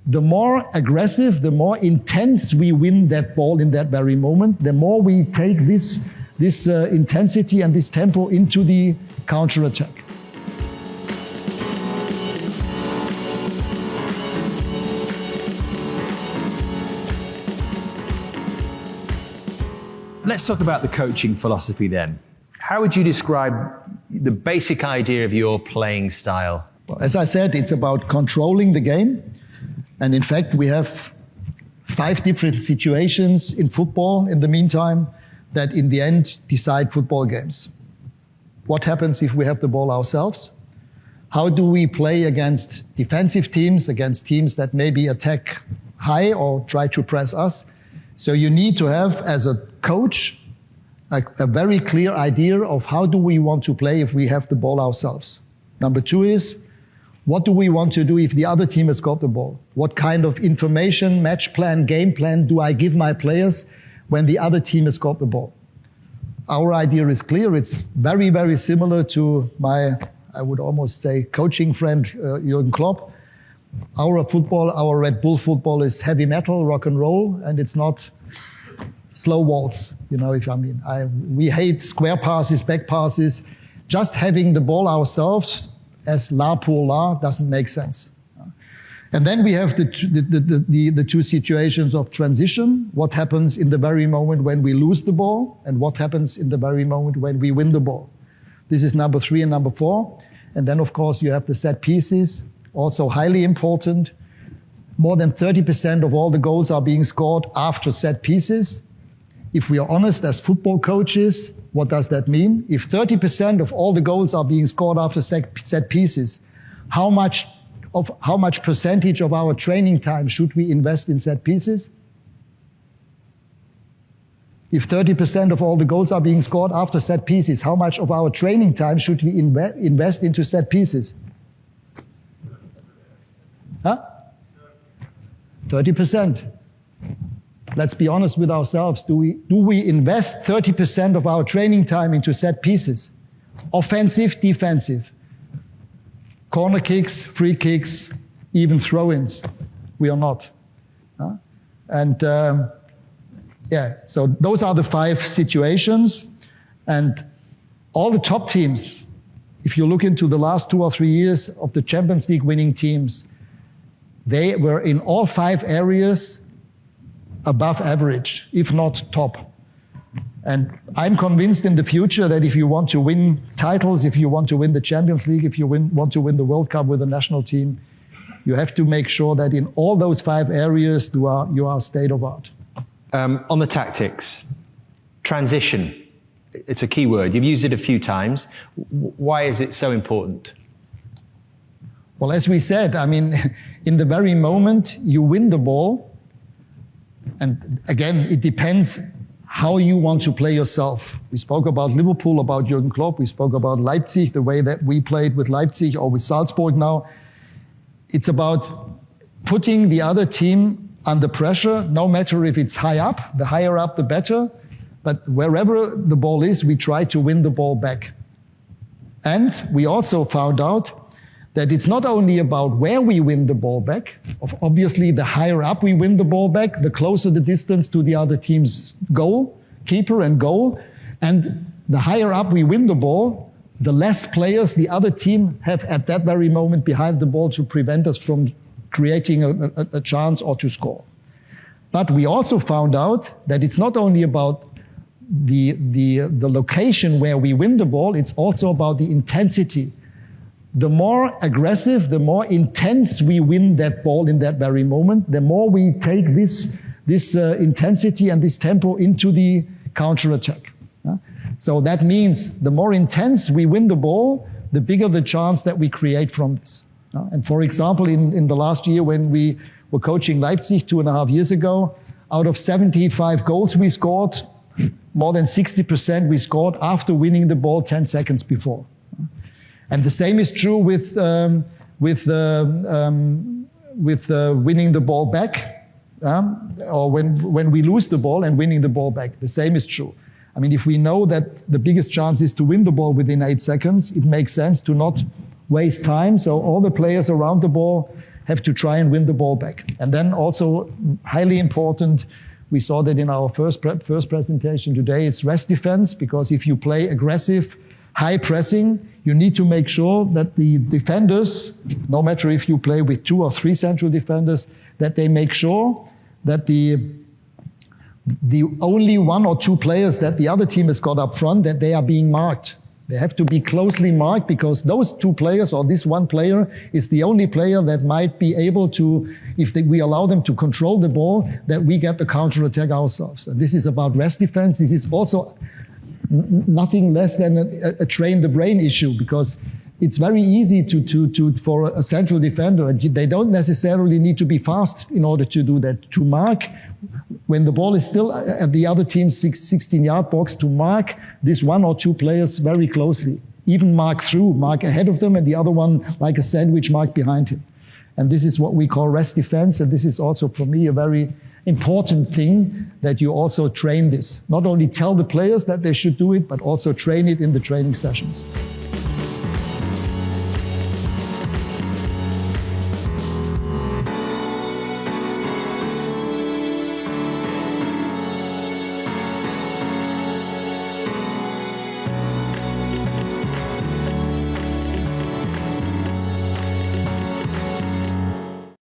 the more aggressive, the more intense we win that ball in that very moment, the more we take this intensity and this tempo into the counter-attack. Let's talk about the coaching philosophy then. How would you describe the basic idea of your playing style? Well, as I said, it's about controlling the game. And in fact, we have 5 different situations in football in the meantime that in the end decide football games. What happens if we have the ball ourselves? How do we play against defensive teams, against teams that maybe attack high or try to press us? So you need to have, as a coach, a very clear idea of how do we want to play if we have the ball ourselves. Number 2 is, what do we want to do if the other team has got the ball? What kind of information, match plan, game plan do I give my players when the other team has got the ball? Our idea is clear. It's very, very similar to my, I would almost say, coaching friend, Jürgen Klopp. Our football, our Red Bull football is heavy metal, rock and roll, and it's not slow waltz. You know, we hate square passes, back passes. Just having the ball ourselves as la pour la doesn't make sense. And then we have the 2 situations of transition. What happens in the very moment when we lose the ball, and what happens in the very moment when we win the ball. This is number 3 and number 4. And then, of course, you have the set pieces, also highly important. More than 30% of all the goals are being scored after set pieces. If we are honest as football coaches, what does that mean? If 30% of all the goals are being scored after set pieces, how much percentage of our training time should we invest in set pieces? If 30% of all the goals are being scored after set pieces, how much of our training time should we invest into set pieces? Huh? 30%. Let's be honest with ourselves. Do we invest 30% of our training time into set pieces? Offensive, defensive. Corner kicks, free kicks, even throw-ins. We are not. So those are the 5 situations. And all the top teams, if you look into the last 2 or 3 years of the Champions League winning teams, they were in all 5 areas above average, if not top. And I'm convinced in the future that if you want to win titles, if you want to win the Champions League, if you want to win the World Cup with the national team, you have to make sure that in all those 5 areas you are state of art. On the tactics, transition, it's a key word. You've used it a few times. Why is it so important? Well, as we said, in the very moment you win the ball, and again, it depends how you want to play yourself. We spoke about Liverpool, about Jürgen Klopp. We spoke about Leipzig, the way that we played with Leipzig or with Salzburg now. It's about putting the other team under pressure, no matter if it's high up. The higher up, the better. But wherever the ball is, we try to win the ball back. And we also found out that it's not only about where we win the ball back. Obviously, the higher up we win the ball back, the closer the distance to the other team's goal, keeper and goal. And the higher up we win the ball, the less players the other team have at that very moment behind the ball to prevent us from creating a chance or to score. But we also found out that it's not only about the location where we win the ball, it's also about the intensity. The more aggressive, the more intense we win that ball in that very moment, the more we take this intensity and this tempo into the counter-attack. So that means the more intense we win the ball, the bigger the chance that we create from this. And for example, in the last year when we were coaching Leipzig 2.5 years ago, out of 75 goals we scored, more than 60% we scored after winning the ball 10 seconds before. And the same is true with winning the ball back, or when we lose the ball and winning the ball back. The same is true. If we know that the biggest chance is to win the ball within 8 seconds, it makes sense to not waste time. So all the players around the ball have to try and win the ball back. And then also highly important, we saw that in our first presentation today, it's rest defense, because if you play aggressive, high pressing, you need to make sure that the defenders, no matter if you play with 2 or 3 central defenders, that they make sure that the only 1 or 2 players that the other team has got up front, that they are being marked. They have to be closely marked, because those 2 players or this 1 player is the only player that might be able to, if we allow them to control the ball, that we get the counter-attack ourselves. And this is about rest defense. This is also nothing less than a train the brain issue, because it's very easy for a central defender, and they don't necessarily need to be fast in order to do that, to mark when the ball is still at the other team's 16-yard box, to mark this 1 or 2 players very closely, even mark ahead of them, and the other one like a sandwich mark behind him. And this is what we call rest defense, and this is also for me a very important thing, that you also train this. Not only tell the players that they should do it, but also train it in the training sessions.